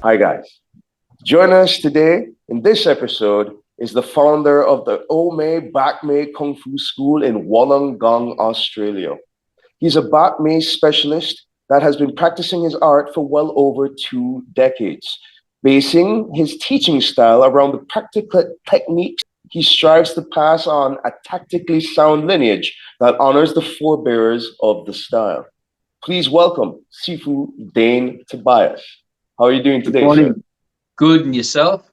Hi, guys. Join us today in this episode is the founder of the BAK MEI Kung Fu School in Wollongong, Australia. He's a BAK MEI specialist that has been practicing his art for well over 2 decades, basing his teaching style around the practical techniques he strives to pass on a tactically sound lineage that honors the forebearers of the style. Please welcome Sifu Dane Tobias. How are you doing Good today, morning. sir? Good, and yourself?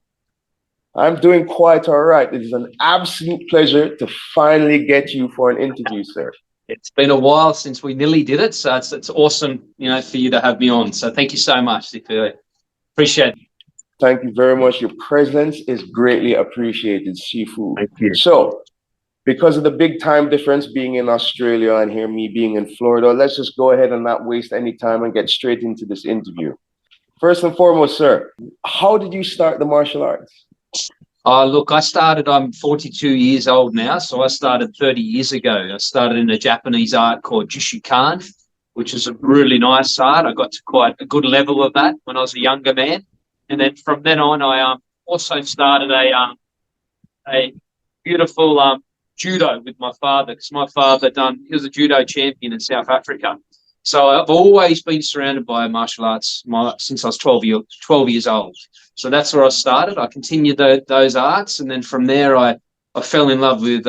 I'm doing quite all right. It is an absolute pleasure to finally get you for an interview, sir. It's been a while since we nearly did it, so it's awesome, for you to have me on. So thank you so much, Sifu. Appreciate it. Thank you very much. Your presence is greatly appreciated, Sifu. Thank you. So, because of the big time difference being in Australia and here me being in Florida, let's just go ahead and not waste any time and get straight into this interview. First and foremost, sir, how did you start the martial arts? Look, I'm 42 years old now, so I started 30 years ago. I started in a Japanese art called Jishukan, which is a really nice art. I got to quite a good level of that when I was a younger man. And then from then on, I also started a beautiful judo with my father, because my father he was a judo champion in South Africa. So I've always been surrounded by martial arts since I was 12 years old. So that's where I started. I continued those arts, and then from there I fell in love with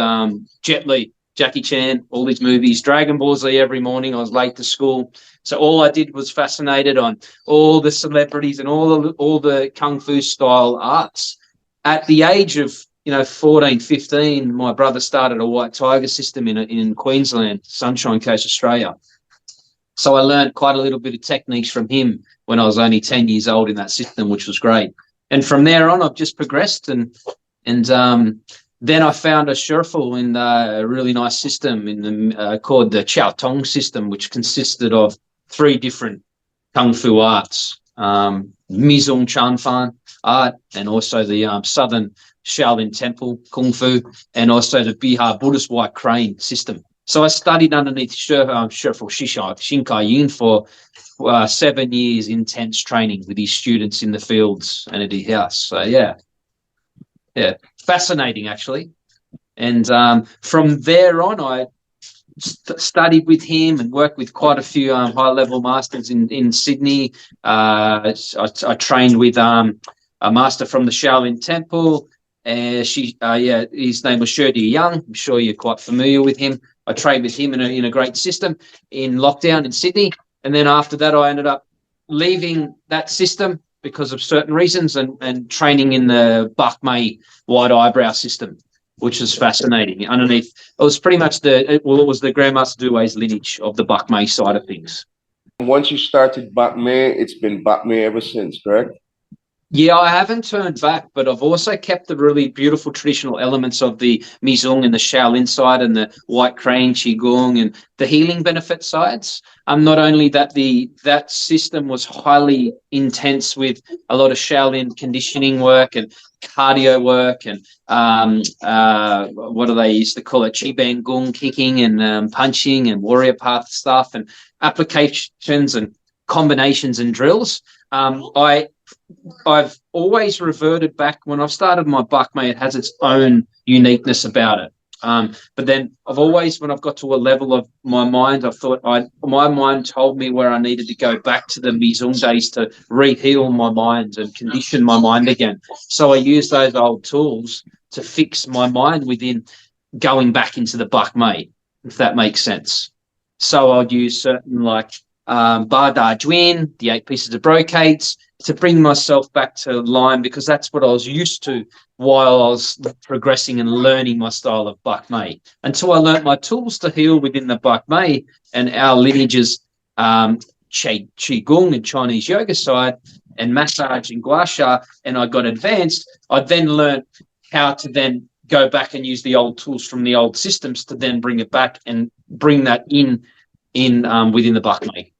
Jet Li, Jackie Chan, all these movies, Dragon Ball Z every morning. I was late to school. So all I did was fascinated on all the celebrities and all the Kung Fu style arts. At the age of 14, 15, my brother started a White Tiger system in Queensland, Sunshine Coast, Australia. So I learned quite a little bit of techniques from him when I was only 10 years old in that system, which was great. And from there on, I've just progressed. And then I found a Sherful in a really nice system called the Chow Tong system, which consisted of 3 different Kung Fu arts, Mizung Chanfan art, and also the Southern Shaolin Temple Kung Fu, and also the Bihar Buddhist White Crane system. So I studied underneath Sherful Shinkai Yun for 7 years intense training with his students in the fields and at his house. So yeah, fascinating actually. And from there on, I studied with him and worked with quite a few high-level masters in Sydney. I trained with a master from the Shaolin Temple. His name was Shirdi Young. I'm sure you're quite familiar with him. I trained with him in a great system in lockdown in Sydney. And then after that, I ended up leaving that system because of certain reasons and training in the BAK MEI wide eyebrow system, which was fascinating. Underneath, it was pretty much it was the Grandmaster Duway's lineage of the BAK MEI side of things. Once you started BAK MEI, it's been BAK MEI ever since, correct? Yeah, I haven't turned back, but I've also kept the really beautiful traditional elements of the Mizung and the Shaolin side and the White Crane, Qigong, and the healing benefit sides. Not only that, that system was highly intense with a lot of Shaolin conditioning work and cardio work and what do they used to call it? Chi Ban Gung kicking and punching and warrior path stuff and applications and combinations and drills. I've always reverted back. When I've started my BAK MEI, it has its own uniqueness about it. But then when I've got to a level of my mind, my mind told me where I needed to go back to the Mizung days to re-heal my mind and condition my mind again. So I use those old tools to fix my mind within going back into the BAK MEI, if that makes sense. So I'll use certain like Ba Da Juin, the 8 pieces of brocades, to bring myself back to line, because that's what I was used to while I was progressing and learning my style of BAK MEI, until I learned my tools to heal within the BAK MEI and our lineages, Qigong and Chinese yoga side and massage and gua sha, and I got advanced. I then learned how to then go back and use the old tools from the old systems to then bring it back and bring that in within the BAK MEI.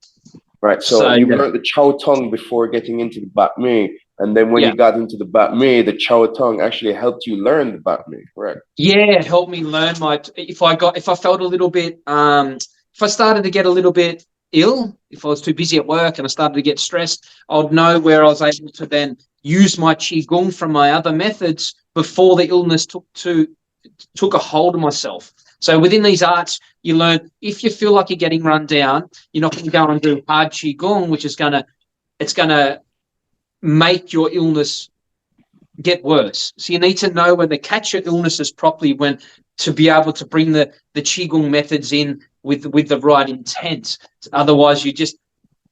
Right, so you learned the Chow Tong before getting into the BAK MEI, and then when you got into the BAK MEI, the Chow Tong actually helped you learn the BAK MEI, correct? Yeah, it helped me learn if I felt a little bit, if I started to get a little bit ill, if I was too busy at work and I started to get stressed, I'd know where I was able to then use my qigong from my other methods before the illness took a hold of myself. So within these arts, you learn if you feel like you're getting run down, you're not going to go and do hard qigong, which is going to make your illness get worse. So you need to know when to catch your illnesses properly, when to be able to bring the qigong methods in with the right intent. Otherwise, you're just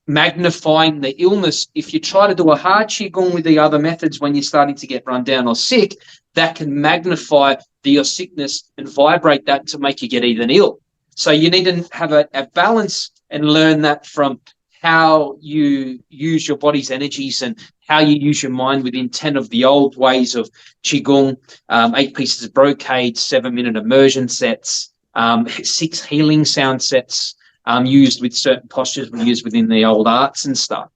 magnifying the illness. If you try to do a hard qigong with the other methods when you're starting to get run down or sick, that can magnify your sickness and vibrate that to make you get even ill. So you need to have a balance and learn that from how you use your body's energies and how you use your mind within 10 of the old ways of qigong, 8 pieces of brocade, 7-minute immersion sets, 6 healing sound sets used with certain postures we use within the old arts and stuff.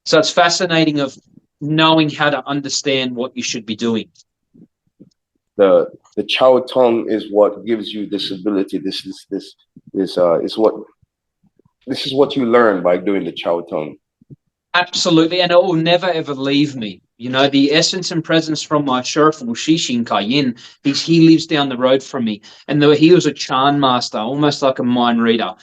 So it's fascinating of knowing how to understand what you should be doing. The Chow Tongue is what gives you this ability. This is what you learn by doing the Chow Tongue. Absolutely, and it will never ever leave me. You know, the essence and presence from my Sherpa Wushishin Kayin, he lives down the road from me. And he was a Chan master, almost like a mind reader.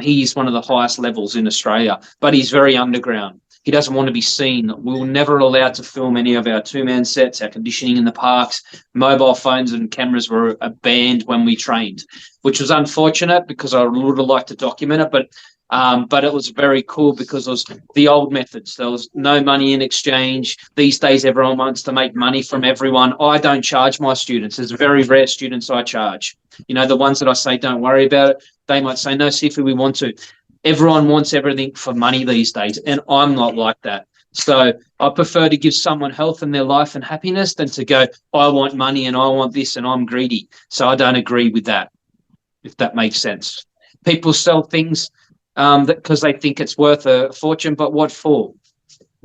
He's one of the highest levels in Australia, but he's very underground. He doesn't want to be seen. We were never allowed to film any of our 2-man sets, our conditioning in the parks. Mobile phones and cameras were banned when we trained, which was unfortunate because I would have liked to document it, but it was very cool because it was the old methods. There was no money in exchange. These days, everyone wants to make money from everyone. I don't charge my students. There's very rare students I charge. You know, the ones that I say, don't worry about it, they might say, no, Sifu, we want to. Everyone wants everything for money these days, and I'm not like that. So I prefer to give someone health in their life and happiness than to go, I want money and I want this and I'm greedy. So I don't agree with that, if that makes sense. People sell things because they think it's worth a fortune, but what for?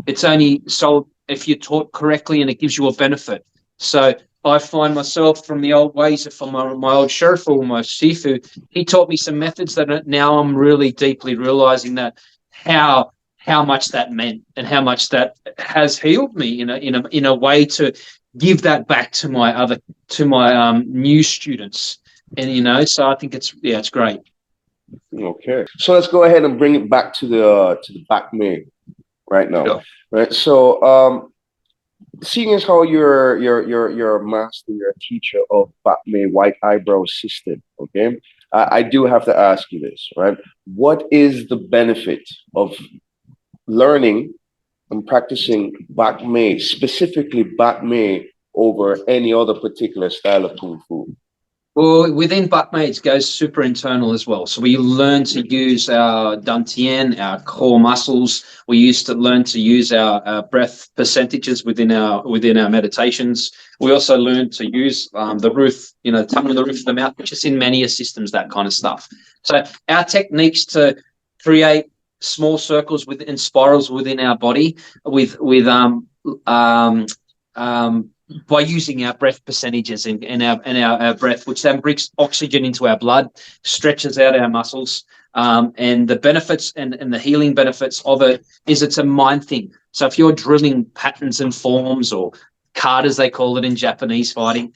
It's only sold if you're taught correctly and it gives you a benefit. So I find myself from the old ways, from my old Sherpa, my Sifu, he taught me some methods that now I'm really deeply realizing that how much that meant and how much that has healed me in a way to give that back to my new students. And so I think it's great. Okay, so let's go ahead and bring it back to the BAK MEI right now. Yeah. Right. So seeing as how you're a master, you're a teacher of BAK MEI white eyebrow system, okay? I do have to ask you this, right? What is the benefit of learning and practicing BAK MEI, specifically BAK MEI, over any other particular style of Kung Fu? Well, within BAK MEI, it goes super internal as well. So we learn to use our dantian, our core muscles. We used to learn to use our breath percentages within our meditations. We also learn to use the roof, tongue on the roof of the mouth, which is in many systems, that kind of stuff. So our techniques to create small circles and spirals within our body by using our breath percentages and our breath, which then brings oxygen into our blood, stretches out our muscles. And the benefits and the healing benefits of it is it's a mind thing. So if you're drilling patterns and forms, or katas, they call it in Japanese fighting,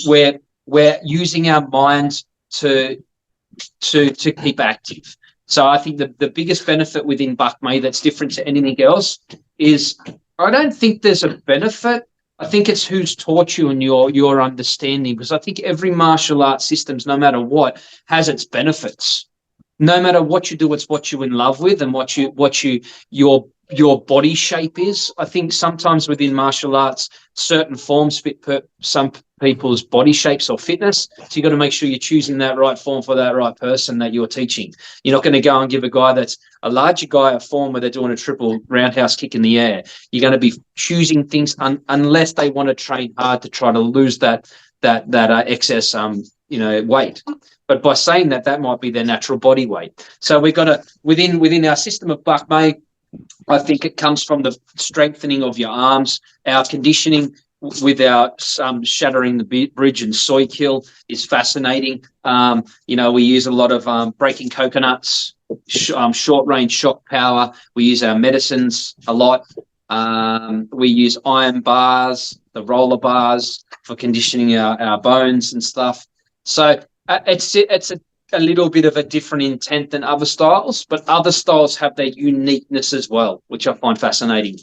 we're using our minds to keep active. So I think the biggest benefit within BAK MEI that's different to anything else is I don't think there's a benefit. I think it's who's taught you and your understanding, because I think every martial arts systems, no matter what, has its benefits. No matter what you do, it's what you're in love with and what your body shape is. I think sometimes within martial arts, certain forms fit some people's body shapes or fitness. So you've got to make sure you're choosing that right form for that right person that you're teaching. You're not going to go and give a guy that's a larger guy a form where they're doing a triple roundhouse kick in the air. You're going to be choosing things unless they want to train hard to try to lose that excess weight. But by saying that might be their natural body weight. So we've got to within our system of BAK MEI, I think it comes from the strengthening of your arms. Our conditioning with our shattering the bridge and soy kill is fascinating. We use a lot of breaking coconuts, short range shock power. We use our medicines a lot. We use iron bars, the roller bars for conditioning our bones and stuff. So it's a little bit of a different intent than other styles, but other styles have their uniqueness as well, which I find fascinating.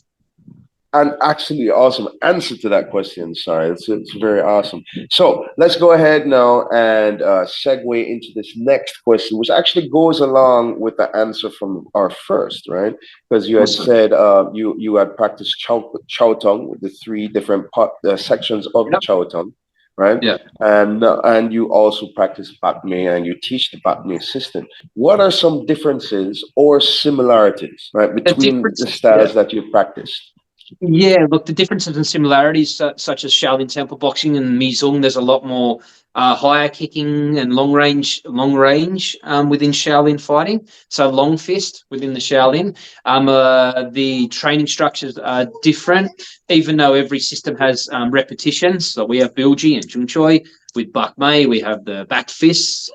And actually, awesome answer to that question. Sorry, it's very awesome. So let's go ahead now and segue into this next question, which actually goes along with the answer from our first, right? Because you had Awesome. said you had practiced Chow Tung with the three different sections of the Chow Tung, right? Yeah. And you also practice BAK MEI and you teach the BAK MEI system. What are some differences or similarities, right, between the styles that you practiced? Yeah, look, the differences and similarities, such as Shaolin Temple boxing and Mizung, there's a lot more higher kicking and long range within Shaolin fighting. So long fist within the Shaolin. The training structures are different, even though every system has repetitions. So we have Bilji and Jung Choi. With BAK MEI, we have the back fists.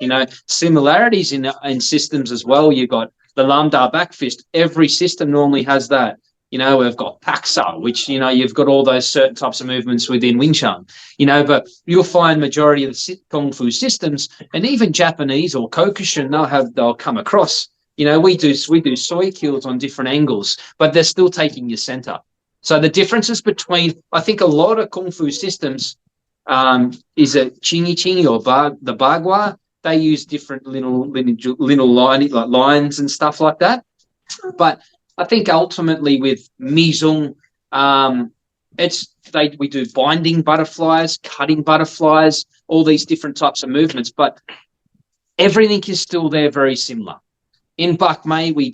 Similarities in systems as well. You've got the Lamda back fist. Every system normally has that. We've got Paksa, which, you've got all those certain types of movements within Wing Chun, but you'll find majority of the Kung Fu systems, and even Japanese or Kokushin, they'll come across, we do soy kills on different angles, but they're still taking your center. So the differences between, I think a lot of Kung Fu systems is a Chingy Chingy or the Bagua. They use different little lines and stuff like that. But I think ultimately with Mizung, we do binding butterflies, cutting butterflies, all these different types of movements, but everything is still there very similar. In BAK MEI, we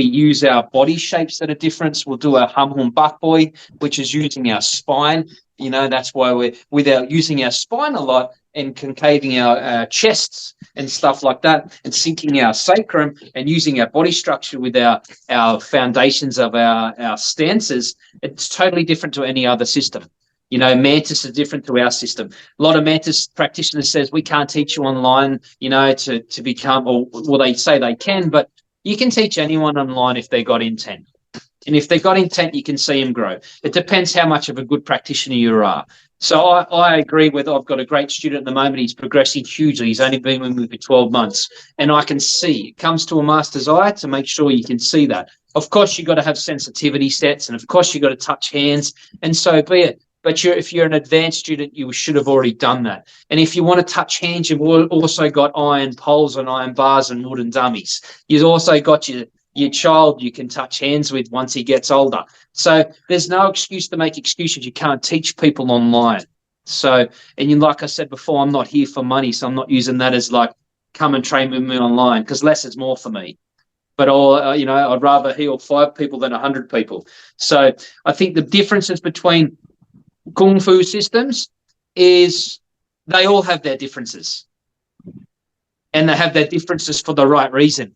use our body shapes that are different. So we'll do a Hum Hum Bak Boy, which is using our spine. That's why we're using our spine a lot and concaving our chests and stuff like that, and sinking our sacrum and using our body structure with our foundations of our stances. It's totally different to any other system. Mantis is different to our system. A lot of Mantis practitioners says we can't teach you online, to become, or well, they say they can, but you can teach anyone online if they got intent. And if they've got intent, you can see them grow. It depends how much of a good practitioner you are. So I agree with, I've got a great student at the moment. He's progressing hugely. He's only been with me for 12 months. And I can see, it comes to a master's eye to make sure you can see that. Of course, you've got to have sensitivity sets. And of course, you've got to touch hands. And so be it. But if you're an advanced student, you should have already done that. And if you want to touch hands, you've also got iron poles and iron bars and wooden dummies. You've also got your child you can touch hands with once he gets older. So there's no excuse to make excuses. You can't teach people online. So, and like I said before, I'm not here for money, so I'm not using that as like, come and train with me online, because less is more for me. But I'd rather heal 5 people than 100 people. So I think the differences between Kung Fu systems is they all have their differences. And they have their differences for the right reason.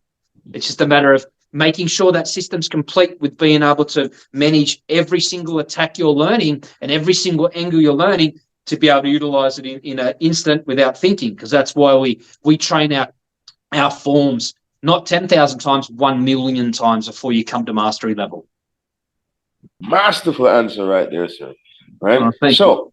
It's just a matter of making sure that system's complete with being able to manage every single attack you're learning and every single angle you're learning to be able to utilize it in an instant without thinking, because that's why we train our forms not 10,000 times, 1 million times before you come to mastery level. Masterful answer right there, sir. Right? So,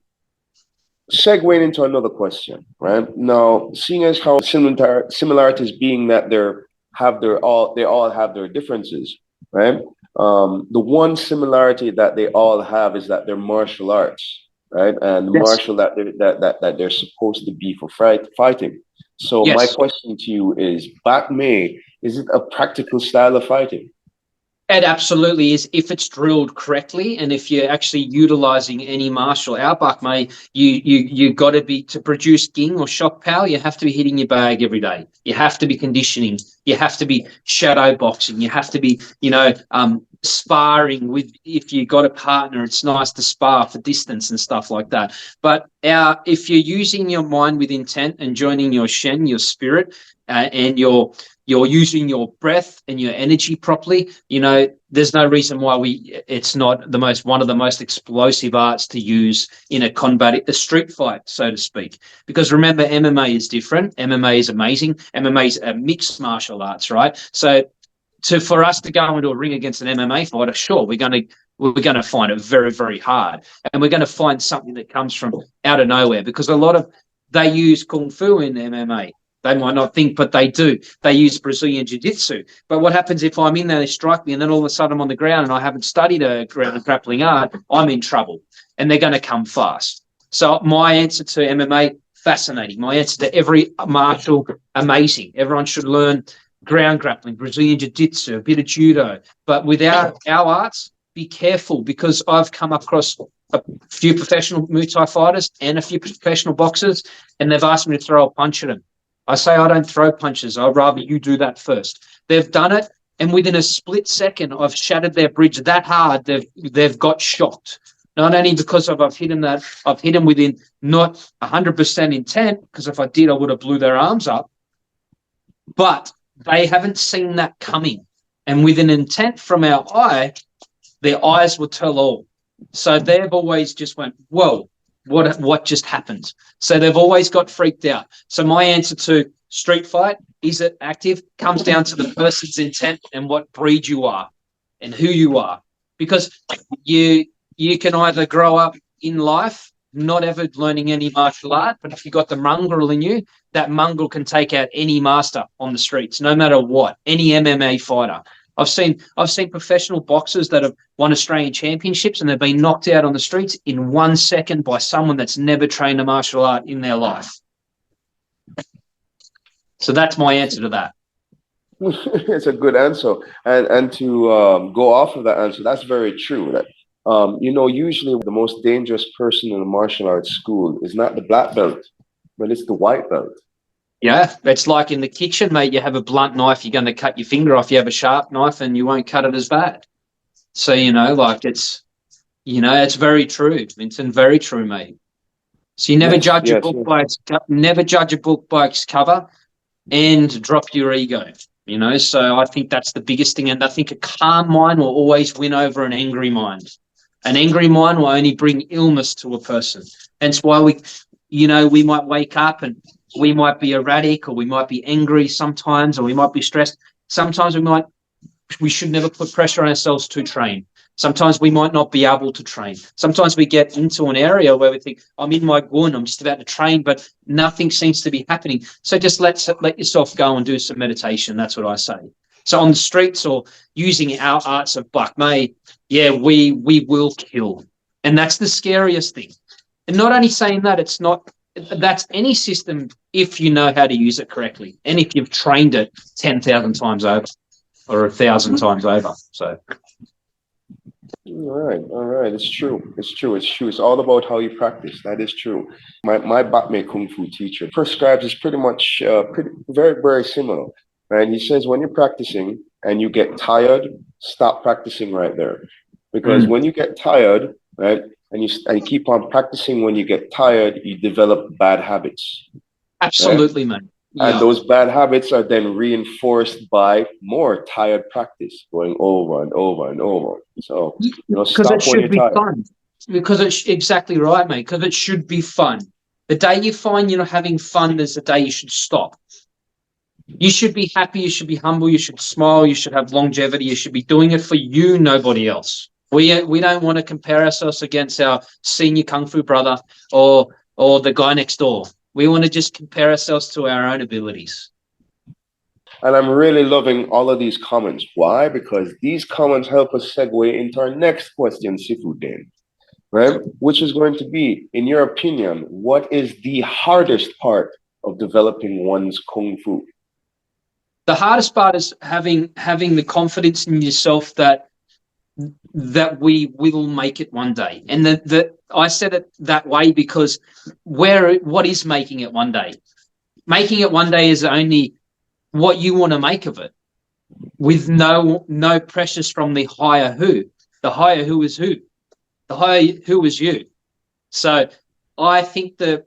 segueing into another question, right? Now, seeing as how similarities being that they all have their differences, right? The one similarity that they all have is that they're martial arts, right? And the martial that they're supposed to be for fighting. So my question to you is, BAK MEI, is it a practical style of fighting? It absolutely is, if it's drilled correctly, and if you're actually utilizing any martial. Our BAK MEI, you got to be, to produce ging or shock power, you have to be hitting your bag every day. You have to be conditioning. You have to be shadow boxing. You have to be, sparring with. If you got a partner, it's nice to spar for distance and stuff like that. But if you're using your mind with intent and joining your Shen, your spirit, and your you're using your breath and your energy properly, there's no reason why it's not one of the most explosive arts to use in a street fight, so to speak. Because remember, MMA is different. MMA is amazing. MMA is a mixed martial arts, right? So for us to go into a ring against an MMA fighter, sure, we're going to find it very, very hard, and we're going to find something that comes from out of nowhere, because they use kung fu in MMA. They might not think, but they do. They use Brazilian jiu-jitsu. But what happens if I'm in there, they strike me, and then all of a sudden I'm on the ground and I haven't studied a ground and grappling art? I'm in trouble, and they're going to come fast. So my answer to MMA, fascinating. My answer to every martial, amazing. Everyone should learn ground grappling, Brazilian jiu-jitsu, a bit of judo. But with our arts, be careful, because I've come across a few professional Muay Thai fighters and a few professional boxers, and they've asked me to throw a punch at them. I say I don't throw punches. I'd rather you do that first. They've done it, and within a split second, I've shattered their bridge that hard, they've got shocked. Not only because I've hit them within not 100% intent, because if I did, I would have blew their arms up, but they haven't seen that coming. And with an intent from our eye, their eyes will tell all. So they've always just went, whoa, what just happened? So they've always got freaked out. So my answer to street fight, is it active, comes down to the person's intent and what breed you are and who you are. Because you can either grow up in life not ever learning any martial art, but if you got the mongrel in you, that mongrel can take out any master on the streets, no matter what, any MMA fighter. I've seen professional boxers that have won Australian championships, and they've been knocked out on the streets in 1 second by someone that's never trained a martial art in their life. So that's my answer to that. It's a good answer. And to go off of that answer, that's very true. That usually the most dangerous person in a martial arts school is not the black belt, but it's the white belt. Yeah, it's like in the kitchen, mate. You have a blunt knife, you're going to cut your finger off. You have a sharp knife and you won't cut it as bad. So, it's very true, Vincent, very true, mate. So you never judge a book by its cover, and drop your ego, So I think that's the biggest thing. And I think a calm mind will always win over an angry mind. An angry mind will only bring illness to a person. Hence why we might wake up and we might be erratic, or we might be angry sometimes, or we might be stressed. Sometimes we should never put pressure on ourselves to train. Sometimes we might not be able to train. Sometimes we get into an area where we think, I'm in my gun, I'm just about to train, but nothing seems to be happening. So just let yourself go and do some meditation. That's what I say. So on the streets, or using our arts of BAK MEI, we will kill. And that's the scariest thing. And not only saying that, that's any system if you know how to use it correctly, and if you've trained it 10,000 times over or 1,000 times over. So all right, it's true. It's all about how you practice. That is true. My BAK MEI Kung Fu teacher prescribes is pretty much very, very similar. Right? He says when you're practicing and you get tired, stop practicing right there, because when you get tired, right, and you keep on practicing, when you get tired, you develop bad habits. Absolutely, right? Man. Yeah. And those bad habits are then reinforced by more tired practice, going over and over and over. So, stop when you're tired. Fun. Because it's exactly right, mate. Because it should be fun. The day you find you're not having fun is the day you should stop. You should be happy. You should be humble. You should smile. You should have longevity. You should be doing it for you, nobody else. We don't want to compare ourselves against our senior kung fu brother or the guy next door. We want to just compare ourselves to our own abilities. And I'm really loving all of these comments. Why? Because these comments help us segue into our next question, Sifu Dane, right? Which is going to be, in your opinion, what is the hardest part of developing one's kung fu? The hardest part is having the confidence in yourself that we will make it one day. And I said it that way because what is making it one day? Making it one day is only what you want to make of it, with no pressures from the higher who. The higher who is who. The higher who is you. So I think the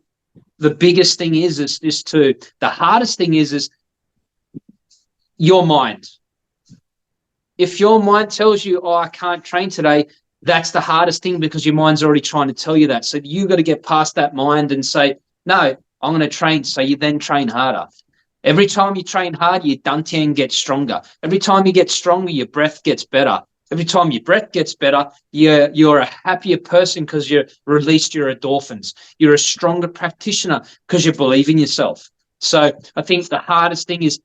biggest thing is the hardest thing is your mind. If your mind tells you, oh, I can't train today, that's the hardest thing because your mind's already trying to tell you that. So you got to get past that mind and say, no, I'm going to train. So you then train harder. Every time you train hard, your dantian gets stronger. Every time you get stronger, your breath gets better. Every time your breath gets better, you're a happier person because you released your endorphins. You're a stronger practitioner because you believe in yourself. So I think the hardest thing is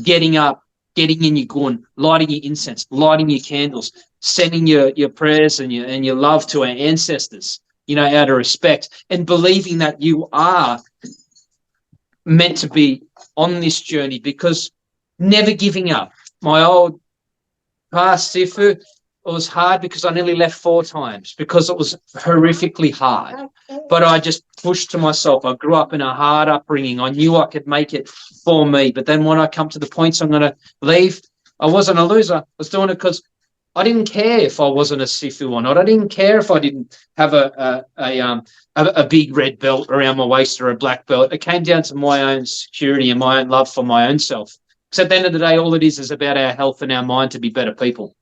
getting up, getting in your gun, lighting your incense, lighting your candles, sending your prayers and your love to our ancestors, out of respect, and believing that you are meant to be on this journey, because never giving up. My old past Sifu, it was hard because I nearly left 4 times because it was horrifically hard. But I just pushed to myself. I grew up in a hard upbringing. I knew I could make it for me. But then when I come to the points I'm going to leave, I wasn't a loser. I was doing it because I didn't care if I wasn't a Sifu or not. I didn't care if I didn't have a big red belt around my waist or a black belt. It came down to my own security and my own love for my own self. Because at the end of the day, all it is about our health and our mind to be better people.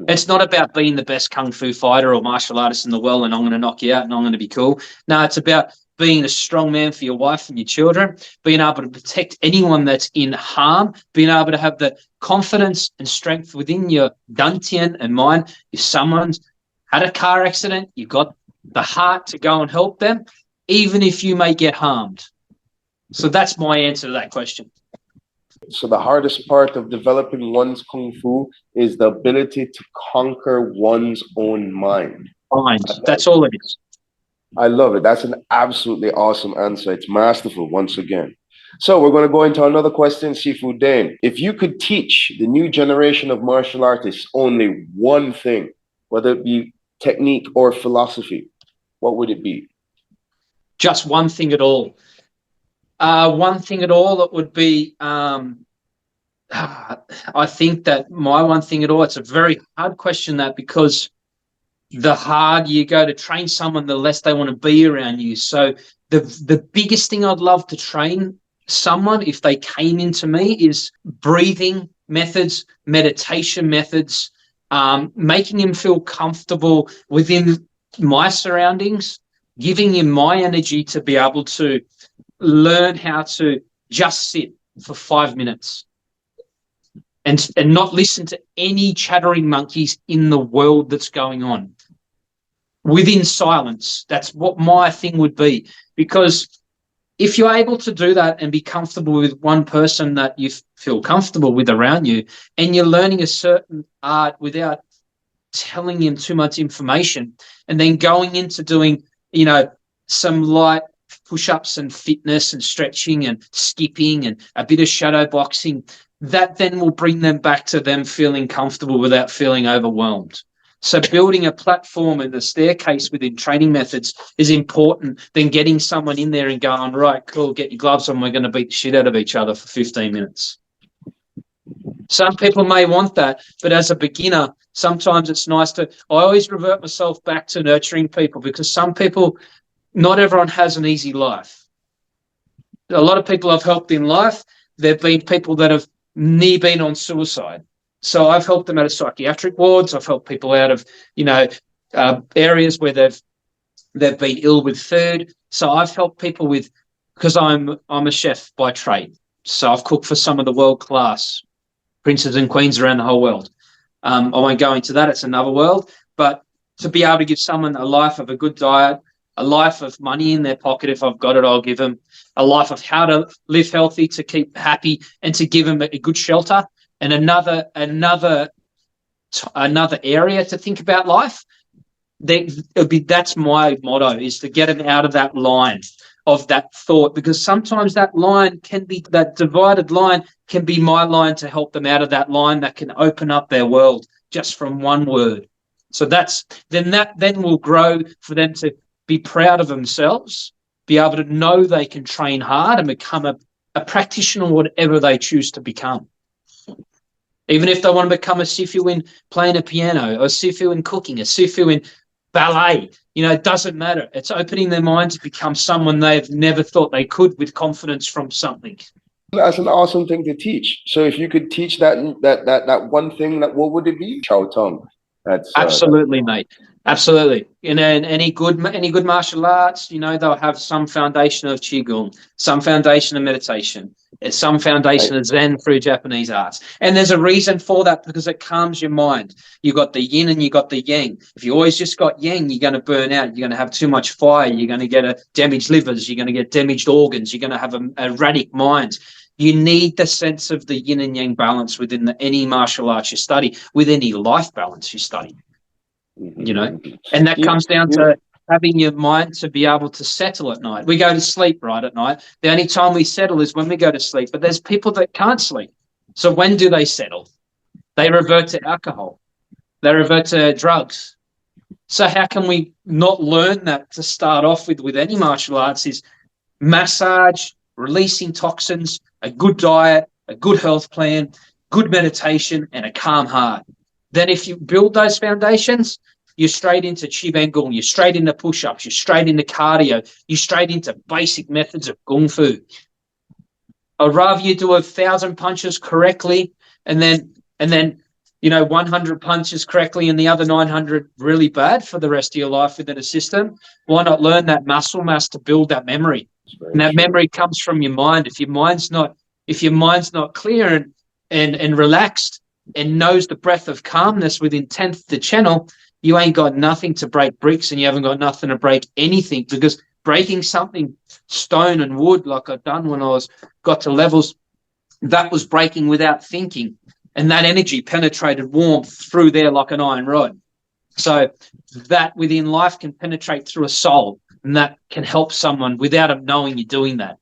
It's not about being the best kung fu fighter or martial artist in the world and I'm going to knock you out and I'm going to be cool. No, it's about being a strong man for your wife and your children, being able to protect anyone that's in harm, being able to have the confidence and strength within your dantian and mind. If someone's had a car accident, you've got the heart to go and help them, even if you may get harmed. So that's my answer to that question. So the hardest part of developing one's kung fu is the ability to conquer one's own mind. That's all it is. I love it. That's an absolutely awesome answer. It's masterful once again. So we're going to go into another question, Sifu Dane. If you could teach the new generation of martial artists only one thing, whether it be technique or philosophy, what would it be? Just one thing at all. One thing at all, it would be, I think that my one thing at all, it's a very hard question, that because the harder you go to train someone, the less they want to be around you. So the biggest thing I'd love to train someone, if they came into me, is breathing methods, meditation methods, making him feel comfortable within my surroundings, giving him my energy to be able to learn how to just sit for 5 minutes and not listen to any chattering monkeys in the world that's going on. Within silence, that's what my thing would be. Because if you're able to do that and be comfortable with one person that you feel comfortable with around you, and you're learning a certain art without telling him too much information, and then going into doing, some light push-ups and fitness and stretching and skipping and a bit of shadow boxing, that then will bring them back to them feeling comfortable without feeling overwhelmed. So building a platform and the staircase within training methods is important than getting someone in there and going, right, cool, get your gloves on, we're going to beat the shit out of each other for 15 minutes. Some people may want that, but as a beginner, sometimes it's nice to, I always revert myself back to nurturing people, because some people, not everyone has an easy life. A lot of people I've helped in life, they've been people that have near been on suicide. So I've helped them out of psychiatric wards. I've helped people out of, areas where they've been ill with food. So I've helped people with, because I'm a chef by trade. So I've cooked for some of the world-class princes and queens around the whole world. I won't go into that. It's another world. But to be able to give someone a life of a good diet, a life of money in their pocket, if I've got it, I'll give them a life of how to live healthy, to keep happy, and to give them a good shelter. And another area to think about life, that's my motto, is to get them out of that line of that thought, because sometimes that line can be, that divided line can be my line to help them out of that line that can open up their world just from one word. So that will grow for them to be proud of themselves, be able to know they can train hard and become a practitioner, whatever they choose to become. Even if they want to become a Sifu in playing a piano, or a Sifu in cooking, a Sifu in ballet, it doesn't matter. It's opening their mind to become someone they've never thought they could, with confidence from something. That's an awesome thing to teach. So if you could teach that one thing, that what would it be? Chow Tung. That's Absolutely, mate. Absolutely. And then any good martial arts, you know, they'll have some foundation of qigong, some foundation of meditation, some right. foundation of Zen through Japanese arts. And there's a reason for that, because it calms your mind. You got the yin and you got the yang. If you always just got yang, you're going to burn out. You're going to have too much fire. You're going to get a damaged livers. You're going to get damaged organs. You're going to have a erratic mind. You need the sense of the yin and yang balance within any martial arts you study, with any life balance you study. You know, and that comes down to having your mind to be able to settle at night. We go to sleep right at night. The only time we settle is when we go to sleep, but there's people that can't sleep. So when do they settle? They revert to alcohol. They revert to drugs. So how can we not learn that to start off with any martial arts? Is massage, releasing toxins, a good diet, a good health plan, good meditation, and a calm heart. Then if you build those foundations, you're straight into Qi Ban Gong, you're straight into push-ups, you're straight into cardio, you're straight into basic methods of Kung Fu. I'd rather you do 1,000 punches correctly and then 100 punches correctly and the other 900 really bad for the rest of your life within a system. Why not learn that muscle mass to build that memory? And that memory comes from your mind. If your mind's not clear and relaxed and knows the breath of calmness within 10th the channel, you ain't got nothing to break bricks and you haven't got nothing to break anything, because breaking something stone and wood like I've done when I got to levels, that was breaking without thinking, and that energy penetrated warmth through there like an iron rod. So that within life can penetrate through a soul, and that can help someone without them knowing you're doing that.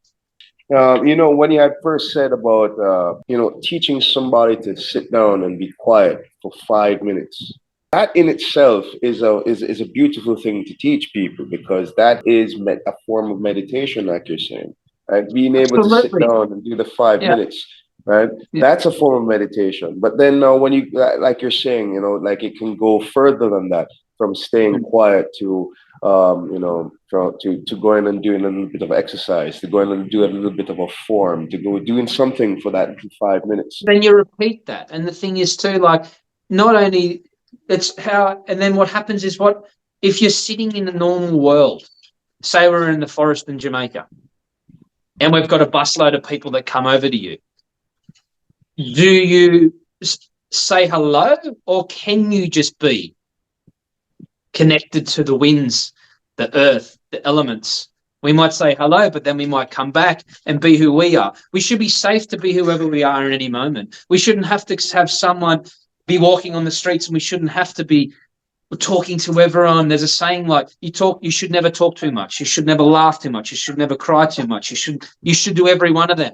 When you had first said about, teaching somebody to sit down and be quiet for 5 minutes, that in itself is a beautiful thing to teach people, because that is a form of meditation, like you're saying, right? Being able to sit Absolutely. down and do the 5 minutes, right? Yeah. That's a form of meditation. But then when you, like you're saying, like it can go further than that, from staying quiet to to going and doing a little bit of exercise, to going and do a little bit of a form, to go doing something for that 5 minutes. Then you repeat that. And the thing is too, like, not only it's how, and then what happens is, what if you're sitting in the normal world, say we're in the forest in Jamaica and we've got a busload of people that come over to you, do you say hello, or can you just be connected to the winds, the earth, the elements? We might say hello, but then we might come back and be who we are. We should be safe to be whoever we are in any moment. We shouldn't have to have someone be walking on the streets, and we shouldn't have to be talking to everyone. There's a saying like, you should never talk too much. You should never laugh too much. You should never cry too much. You should do every one of them,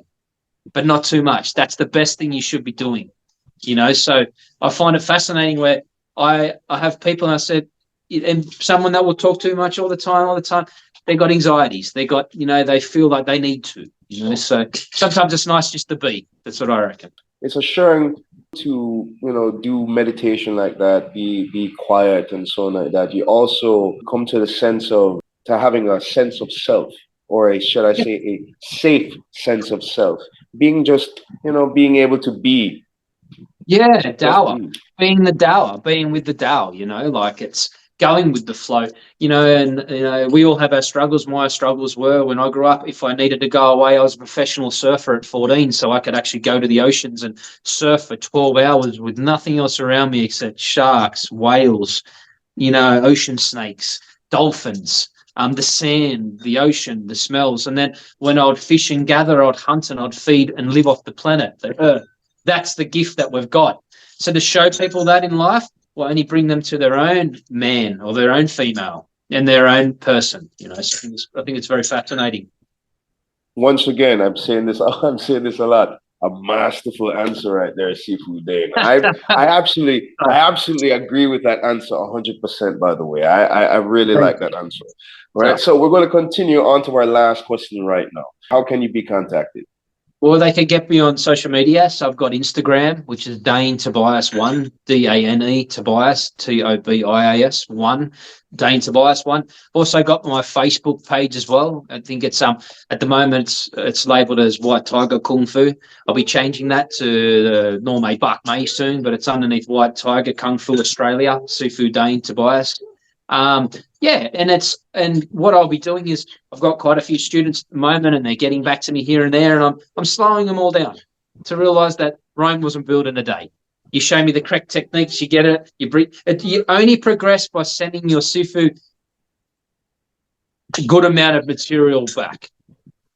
but not too much. That's the best thing you should be doing. So I find it fascinating where I have people, and I said, and someone that will talk too much all the time, they got anxieties. They got, they feel like they need to, so sometimes it's nice just to be. That's what I reckon. It's assuring to, do meditation like that, be quiet and so on like that. You also come to the sense of, to having a sense of self, or should I say a safe sense of self, being just, being able to be. Yeah, Dawa, being the Dawa, being with the Tao, like it's going with the flow, and we all have our struggles. My struggles were, when I grew up, if I needed to go away, I was a professional surfer at 14, so I could actually go to the oceans and surf for 12 hours with nothing else around me except sharks, whales, ocean snakes, dolphins, the sand, the ocean, the smells. And then when I'd fish and gather, I'd hunt and I'd feed and live off the planet, the earth. That's the gift that we've got. So to show people that in life will only bring them to their own man or their own female and their own person. So I think it's very fascinating. Once again, I'm saying this a lot. A masterful answer right there, Sifu Dane. I absolutely agree with that answer 100%. By the way, I really like that answer. Right. So we're going to continue on to our last question right now. How can you be contacted? Or they can get me on social media. So I've got Instagram, which is Dane Tobias 1, Dane Tobias, Tobias 1, Dane Tobias 1. Also got my Facebook page as well. I think it's at the moment it's labelled as White Tiger Kung Fu. I'll be changing that to Ngor Mei BAK MEI soon, but it's underneath White Tiger Kung Fu Australia, Sifu Dane Tobias. Yeah, and what I'll be doing is I've got quite a few students at the moment, and they're getting back to me here and there, and I'm slowing them all down to realise that Rome wasn't built in a day. You show me the correct techniques, you get it. You only progress by sending your Sifu a good amount of material back,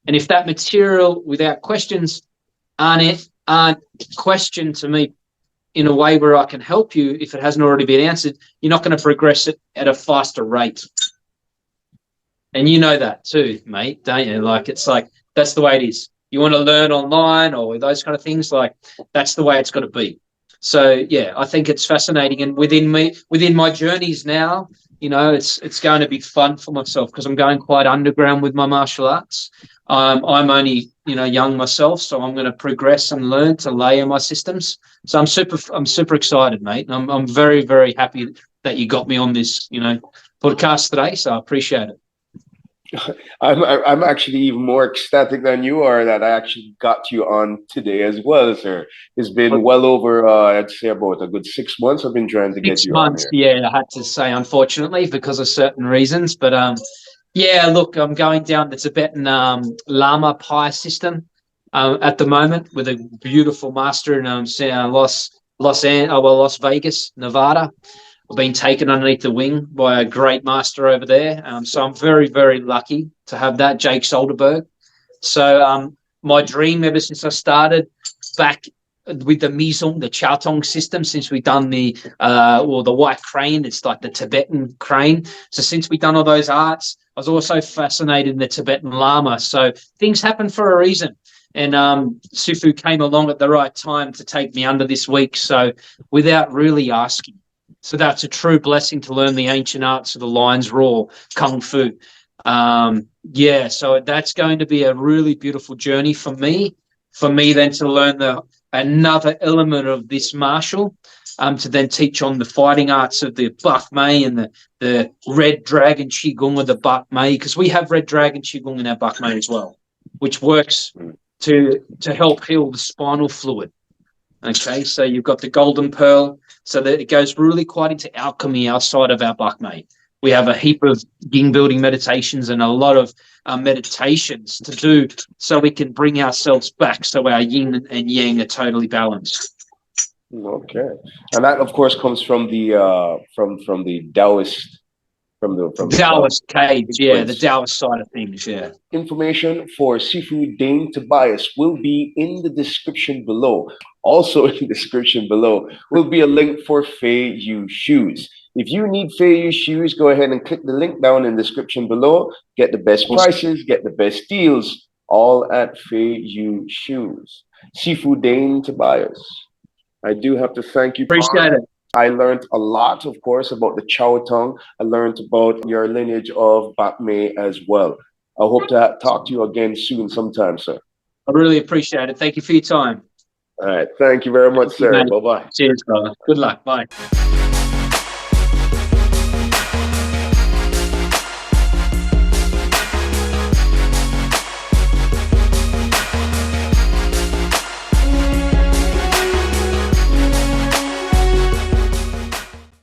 and if that material, without questions, aren't questioned to me in a way where I can help you, if it hasn't already been answered, you're not going to progress it at a faster rate. And you know that too, mate, don't you? Like, it's like, that's the way it is. You want to learn online or those kind of things, like, that's the way it's got to be. So, yeah, I think it's fascinating. And within my journeys now, you know, it's going to be fun for myself because I'm going quite underground with my martial arts. I'm only, you know, young myself, so I'm going to progress and learn to layer my systems. So I'm super excited, mate. And I'm very, very happy that you got me on this, you know, podcast today. So I appreciate it. I'm actually even more ecstatic than you are that I actually got you on today as well, sir. It's been well over, I'd say about a good 6 months I've been trying to get you on here. Yeah, I had to say, unfortunately, because of certain reasons. But yeah, look, I'm going down the Tibetan Lama Pi system at the moment with a beautiful master in Las Vegas, Nevada. I've been taken underneath the wing by a great master over there. So I'm very, very lucky to have that, Jake Solderberg. So my dream ever since I started back with the Mizong, the Chaotong system, since we've done the white crane, it's like the Tibetan crane. So since we've done all those arts, I was also fascinated in the Tibetan Lama. So things happen for a reason. And Sifu came along at the right time to take me under this week. So without really asking. So that's a true blessing to learn the ancient arts of the Lion's Roar, Kung Fu. Yeah, so that's going to be a really beautiful journey for me. For me then to learn another element of this martial, to then teach on the fighting arts of the BAK MEI and the Red Dragon Qigong of the BAK MEI, because we have Red Dragon Qigong in our BAK MEI as well, which works to help heal the spinal fluid. Okay, so you've got the Golden Pearl, so that it goes really quite into alchemy outside of our BAK MEI. We have a heap of yin building meditations and a lot of meditations to do so we can bring ourselves back so our yin and yang are totally balanced. Okay, and that of course comes from the Taoist, from the Taoist caves, yeah, the Taoist side of things, yeah. Information for Sifu Dane Tobias will be in the description below. Also in the description below will be a link for FeiYue shoes. If you need FeiYue shoes, go ahead and click the link down in the description below. Get the best prices, get the best deals, all at FeiYue shoes. Sifu Dane Tobias, I do have to thank you. Appreciate it. I learned a lot, of course, about the Chao Tong. I learned about your lineage of BAK MEI as well. I hope to talk to you again soon sometime, sir. I really appreciate it. Thank you for your time. All right. Thank you very much, sir. Bye-bye. Cheers, brother. Good luck. Bye.